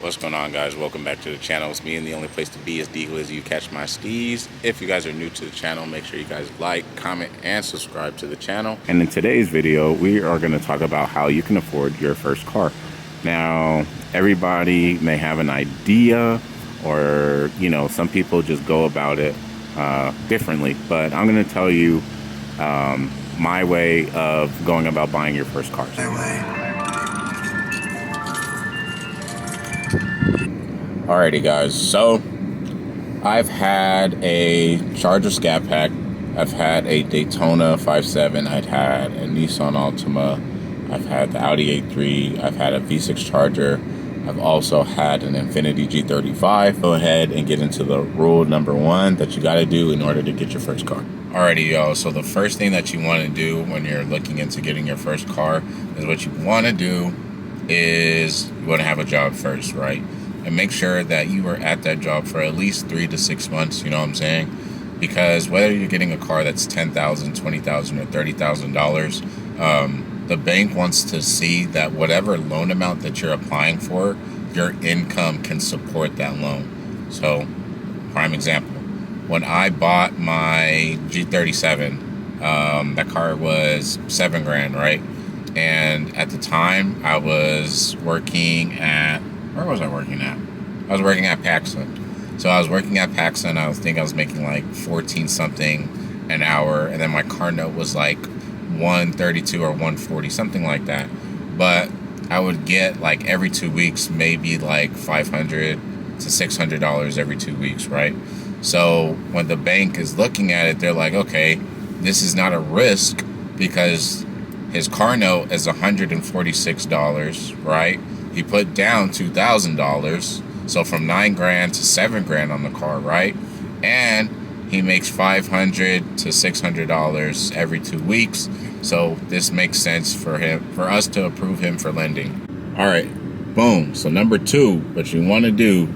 What's going on, guys? Welcome back to the channel. It's me, and the only place to be is D-Glizzy. You catch my steez. If you guys are new to the channel, make sure you guys like, comment, and subscribe to the channel. And in today's video, we are going to talk about how you can afford your first car. Now, everybody may have an idea, or some people just go about it differently. But I'm going to tell you my way of going about buying your first car. Alrighty, guys, so I've had a Charger Scat Pack, I've had a Daytona 5.7, I've had a Nissan Altima, I've had the Audi A3, I've had a V6 Charger, I've also had an Infiniti G35. Go ahead and get into the rule number one that you got to do in order to get your first car. Alrighty, y'all, so the first thing that you want to do when you're looking into getting your first car is what you want to do is you want to have a job first, right? And make sure that you are at that job for at least 3 to 6 months, you know what I'm saying? Because whether you're getting a car that's $10,000, $20,000, or $30,000, the bank wants to see that whatever loan amount that you're applying for, your income can support that loan. So, prime example, when I bought my G37, that car was $7,000, right? And at the time, I was working at, where was I working at? I was working at Paxson. So I was working at Paxson. I think I was making like 14 something an hour. And then my car note was like 132 or 140, something like that. But I would get like every 2 weeks, maybe like $500 to $600 every 2 weeks, right? So when the bank is looking at it, they're like, okay, this is not a risk because his car note is $146, right? He put down $2,000, so from $9,000 to $7,000 on the car, right? And he makes $500 to $600 every 2 weeks. So this makes sense for us to approve him for lending. All right, boom. So number two, what you want to do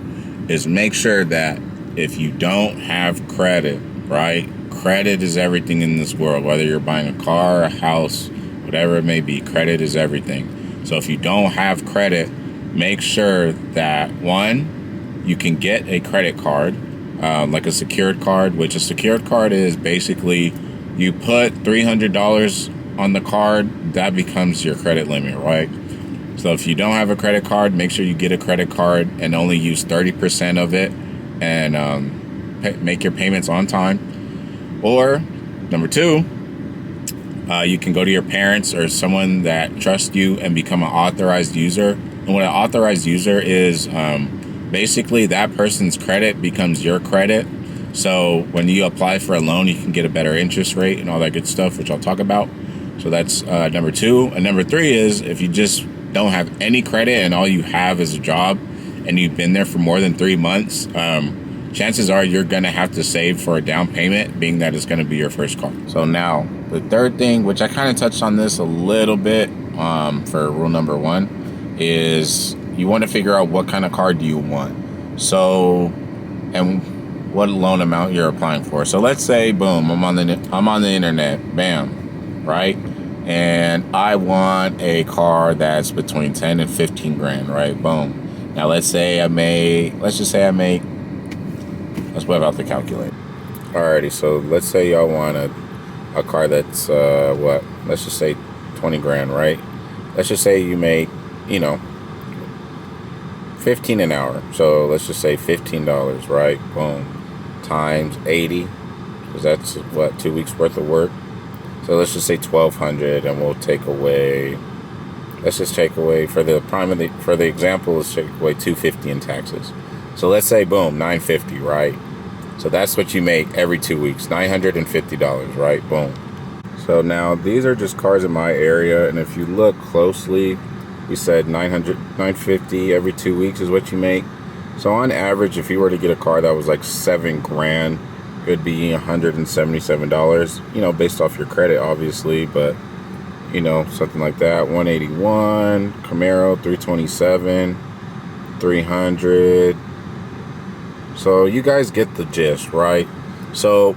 is make sure that if you don't have credit, right? Credit is everything in this world. Whether you're buying a car, a house, whatever it may be, credit is everything. So if you don't have credit, make sure that, one, you can get a credit card, like a secured card, which a secured card is basically you put $300 on the card, that becomes your credit limit, right? So if you don't have a credit card, make sure you get a credit card and only use 30% of it and make your payments on time. Or, number two, you can go to your parents or someone that trusts you and become an authorized user. And what an authorized user is, basically that person's credit becomes your credit. So when you apply for a loan, you can get a better interest rate and all that good stuff, which I'll talk about. So that's number two. And number three is if you just don't have any credit and all you have is a job and you've been there for more than 3 months, chances are you're going to have to save for a down payment, being that it's going to be your first car. So now, the third thing, which I kind of touched on this a little bit for rule number one, is you want to figure out what kind of car do you want. So, and what loan amount you're applying for. So let's say, boom, I'm on the internet, bam, right? And I want a car that's between 10 and 15 grand, right? Boom. Now let's just say I make, let's whip out the calculator. Alrighty, so let's say y'all want a car that's let's just say 20 grand, right? Let's just say you make 15 an hour, so let's just say $15, right? Boom, times 80, because that's what, 2 weeks worth of work. So let's just say 1,200, and we'll take away, let's just take away for the example, let's take away $250 in taxes. So let's say, boom, $950, right? So that's what you make every 2 weeks, $950, right? Boom. So now these are just cars in my area, and if you look closely, we said $950 every 2 weeks is what you make. So on average, if you were to get a car that was like $7,000, it would be $177, based off your credit, obviously, but something like that. 181 Camaro, 327, 300. So you guys get the gist, right? So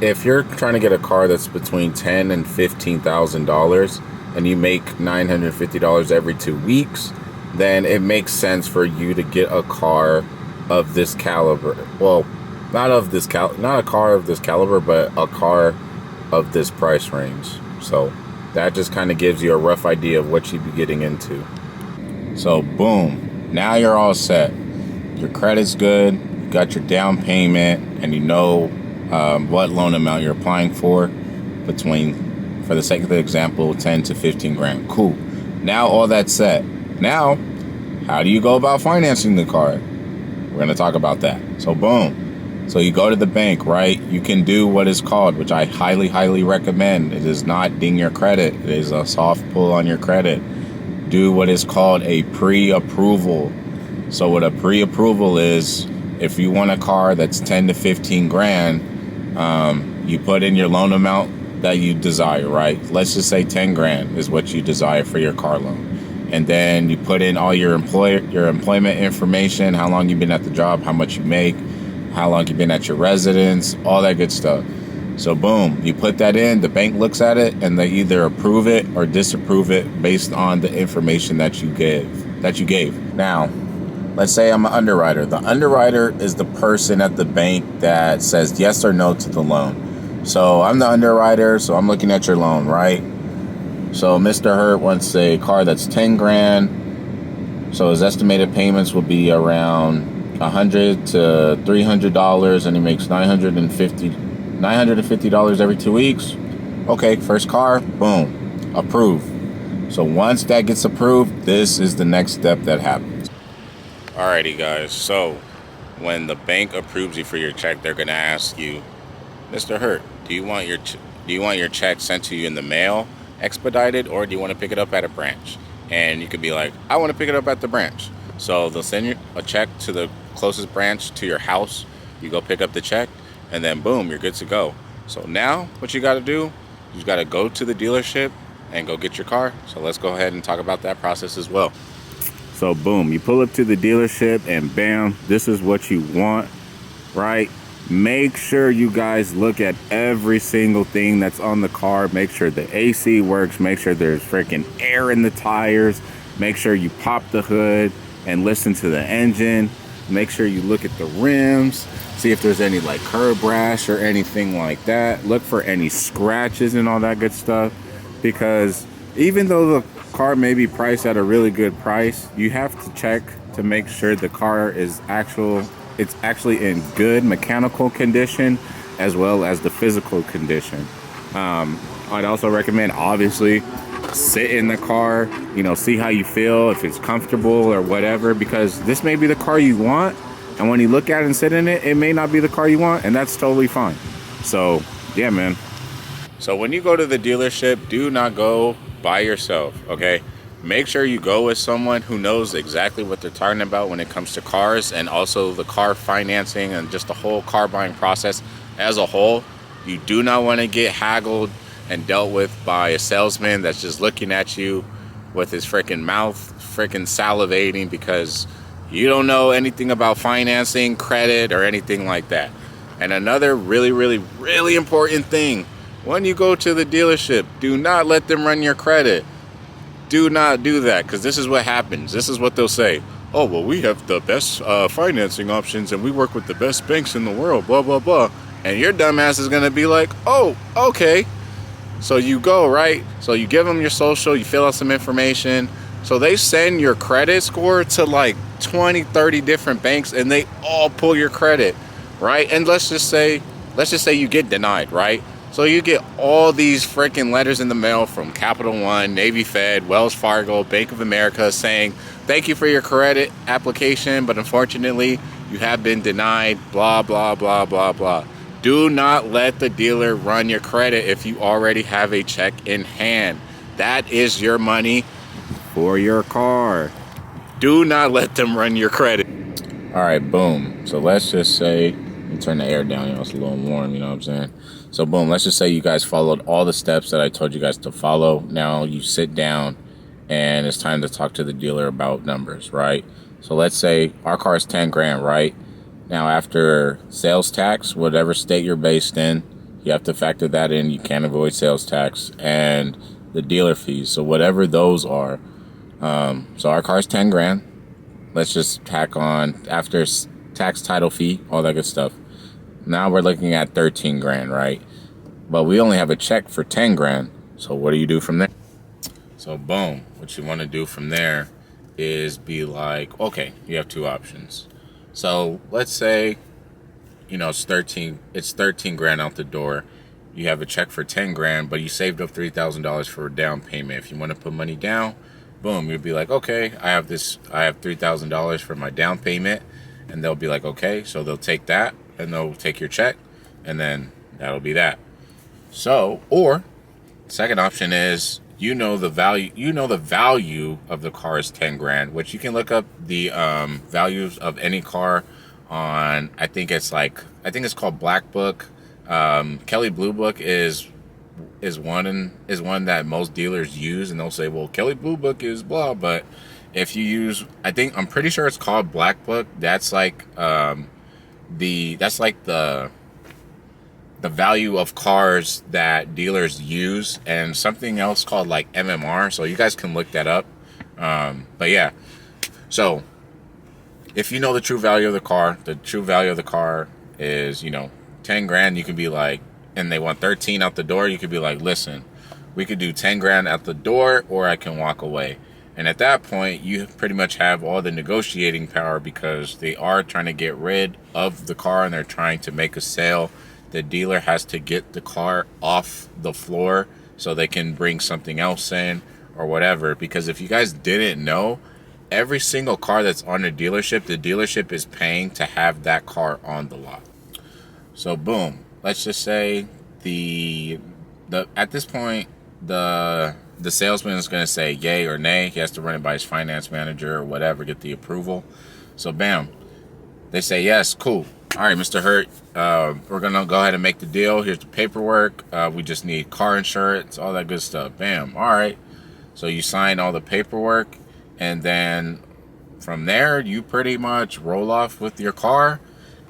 if you're trying to get a car that's between $10,000 and $15,000 and you make $950 every 2 weeks, then it makes sense for you to get a car of this caliber. Well, not a car of this caliber, but a car of this price range. So that just kind of gives you a rough idea of what you'd be getting into. So boom, now you're all set. Your credit's good, you got your down payment, and you know what loan amount you're applying for between, for the sake of the example, 10 to 15 grand. Cool. Now all that's set. Now, how do you go about financing the car? We're going to talk about that. So boom. So you go to the bank, right? You can do what is called, which I highly, highly recommend. It does not ding your credit. It is a soft pull on your credit. Do what is called a pre-approval. So what a pre-approval is, if you want a car that's 10 to 15 grand, you put in your loan amount that you desire, right? Let's just say 10 grand is what you desire for your car loan. And then you put in all your employment information, how long you've been at the job, how much you make, how long you've been at your residence, all that good stuff. So boom, you put that in, the bank looks at it, and they either approve it or disapprove it based on the information that you gave. Now, let's say I'm an underwriter. The underwriter is the person at the bank that says yes or no to the loan. So I'm the underwriter, so I'm looking at your loan, right? So Mr. Hurt wants a car that's 10 grand. So his estimated payments will be around $100 to $300, and he makes $950 every 2 weeks. Okay, first car, boom, approved. So once that gets approved, this is the next step that happens. Alrighty guys, so when the bank approves you for your check, they're gonna ask you, Mr. Hurt, do you want your check sent to you in the mail, expedited, or do you want to pick it up at a branch? And you could be like, I want to pick it up at the branch. So they'll send you a check to the closest branch to your house. You go pick up the check, and then boom, you're good to go. So now what you got to do, you got to go to the dealership and go get your car. So let's go ahead and talk about that process as well. So boom, you pull up to the dealership and bam, this is what you want, right? Make sure you guys look at every single thing that's on the car. Make sure the AC works. Make sure there's freaking air in the tires. Make sure you pop the hood and listen to the engine. Make sure you look at the rims. See if there's any like curb rash or anything like that. Look for any scratches and all that good stuff. Because even though the car may be priced at a really good price, you have to check to make sure the car is it's actually in good mechanical condition as well as the physical condition. I'd also recommend, obviously, sit in the car, see how you feel, if it's comfortable or whatever, because this may be the car you want, and when you look at it and sit in it, it may not be the car you want, and that's totally fine. So yeah, man. So when you go to the dealership, do not go by yourself, okay? Make sure you go with someone who knows exactly what they're talking about when it comes to cars, and also the car financing and just the whole car buying process as a whole. You do not want to get haggled and dealt with by a salesman that's just looking at you with his freaking mouth freaking salivating because you don't know anything about financing, credit, or anything like that. And another really, really, really important thing, when you go to the dealership, do not let them run your credit. Do not do that, because this is what happens. This is what they'll say. Oh, well, we have the best financing options, and we work with the best banks in the world, blah, blah, blah. And your dumbass is going to be like, oh, okay. So you go, right? So you give them your social, you fill out some information. So they send your credit score to like 20, 30 different banks, and they all pull your credit, right? And let's just say you get denied, right? So you get all these freaking letters in the mail from Capital One, Navy Fed, Wells Fargo, Bank of America saying, thank you for your credit application, but unfortunately you have been denied, blah, blah, blah, blah, blah. Do not let the dealer run your credit if you already have a check in hand. That is your money for your car. Do not let them run your credit. All right, boom. So let's just say, let me turn the air down, it's a little warm, you know what I'm saying? So boom, let's just say you guys followed all the steps that I told you guys to follow. Now you sit down and it's time to talk to the dealer about numbers, right? So let's say our car is 10 grand, right? Now after sales tax, whatever state you're based in, you have to factor that in. You can't avoid sales tax and the dealer fees. So whatever those are, So our car's 10 grand. Let's just tack on after tax, title fee, all that good stuff. Now we're looking at 13 grand, right? But we only have a check for 10 grand. So what do you do from there? So boom, what you want to do from there is be like, okay, you have two options. So let's say, it's 13 grand out the door. You have a check for 10 grand, but you saved up $3,000 for a down payment. If you want to put money down, boom, you'd be like, okay, I have $3,000 for my down payment. And they'll be like, okay, so they'll take that and they'll take your check, and then that'll be that. So, or second option is, the value of the car is 10 grand, which you can look up the values of any car on, I think it's called Black Book. Kelley Blue Book is one that most dealers use, and they'll say, well, Kelley Blue Book is blah. But if you use, I'm pretty sure it's called Black Book. That's like the value of cars that dealers use, and something else called like MMR. So you guys can look that up. But yeah, so if you know the true value of the car is, 10 grand, you can be like, and they want 13 out the door, you could be like, listen, we could do 10 grand out the door, or I can walk away. And at that point, you pretty much have all the negotiating power, because they are trying to get rid of the car and they're trying to make a sale. The dealer has to get the car off the floor so they can bring something else in or whatever. Because if you guys didn't know, every single car that's on the dealership is paying to have that car on the lot. So boom, let's just say at this point, the salesman is going to say yay or nay. He has to run it by his finance manager or whatever, get the approval. So bam, they say yes, cool. All right, Mr. Hurt, we're going to go ahead and make the deal. Here's the paperwork. We just need car insurance, all that good stuff. Bam, all right. So you sign all the paperwork, and then from there, you pretty much roll off with your car.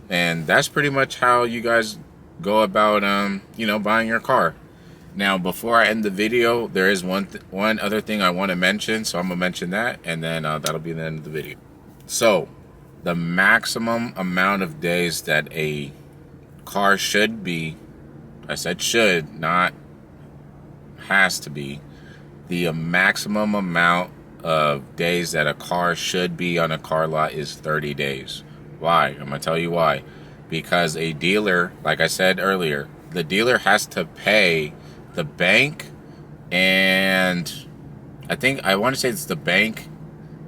And that's pretty much how you guys go about, buying your car. Now, before I end the video, there is one other thing I want to mention. So I'm going to mention that, and then that'll be the end of the video. So the maximum amount of days that a car should be, I said should, not has to be, the maximum amount of days that a car should be on a car lot is 30 days. Why? I'm going to tell you why. Because a dealer, like I said earlier, the dealer has to pay the bank, and I want to say it's the bank,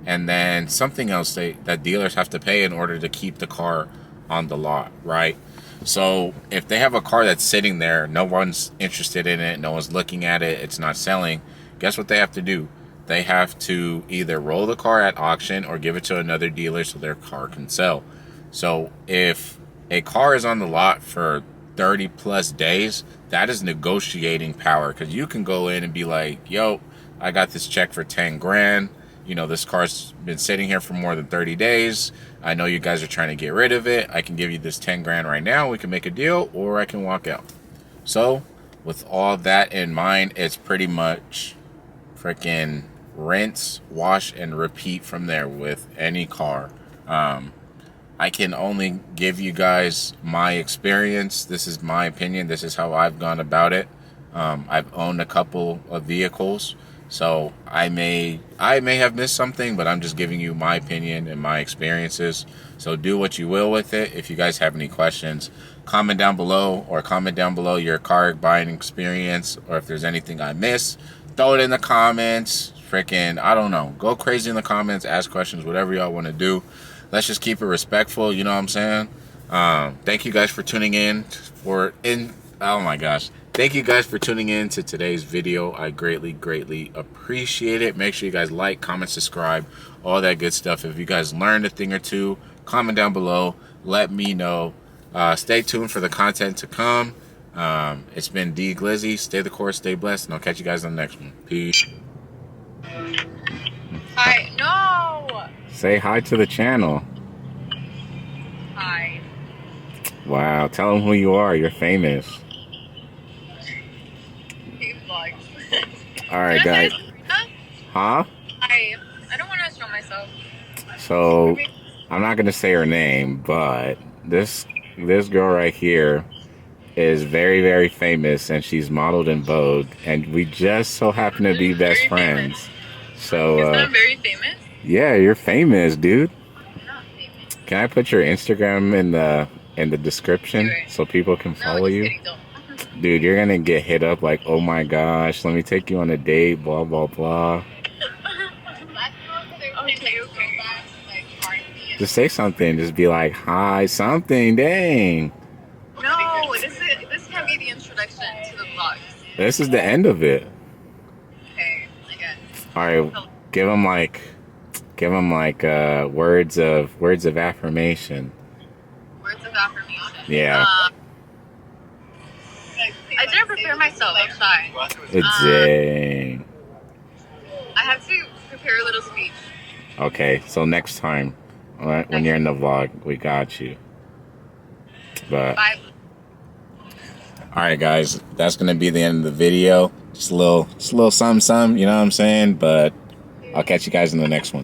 and then something else that dealers have to pay in order to keep the car on the lot, right? So if they have a car that's sitting there, no one's interested in it, no one's looking at it, it's not selling, guess what they have to do? They have to either roll the car at auction or give it to another dealer so their car can sell. So if a car is on the lot for 30 plus days, that is negotiating power, because you can go in and be like, yo, I got this check for 10 grand. This car's been sitting here for more than 30 days. I know you guys are trying to get rid of it. I can give you this 10 grand right now. We can make a deal, or I can walk out. So with all that in mind, it's pretty much freaking rinse, wash, and repeat from there with any car. I can only give you guys my experience. This is my opinion. This is how I've gone about it. I've owned a couple of vehicles, so I may have missed something, but I'm just giving you my opinion and my experiences. So do what you will with it. If you guys have any questions, comment down below your car buying experience, or if there's anything I missed, throw it in the comments. Freaking, I don't know. Go crazy in the comments, ask questions, whatever y'all want to do. Let's just keep it respectful, you know what I'm saying? Thank you guys for tuning in oh my gosh. Thank you guys for tuning in to today's video. I greatly, greatly appreciate it. Make sure you guys like, comment, subscribe, all that good stuff. If you guys learned a thing or two, comment down below. Let me know. Stay tuned for the content to come. It's been D Glizzy. Stay the course, stay blessed, and I'll catch you guys on the next one. Peace. Hi. No! Say hi to the channel. Hi. Wow, tell them who you are. You're famous. Seems like. All right, guys. Huh? Hi. So I'm not gonna say her name, but this girl right here is very, very famous, and she's modeled in Vogue, and we just so happen to be best Very friends. famous. So Is that very famous? yeah, you're famous, dude. I'm not famous. Can I put your Instagram in the description Sure. so people can No, follow just you? kidding. Don't. Dude, you're gonna get hit up like, oh my gosh, let me take you on a date, blah blah blah. Okay. Just say something. Just be like, hi, something. Dang. No, this can be the introduction to the vlog. This is the end of it. Okay, I guess. All right, give them like words of affirmation. Words of affirmation. Yeah. I didn't prepare myself. I'm shy. Dang. I have to prepare a little speech. Okay, so next time, all right, when you're in the vlog, we got you. But Bye. all right, guys, that's gonna be the end of the video. Just a little something, you know what I'm saying? But I'll catch you guys in the next one.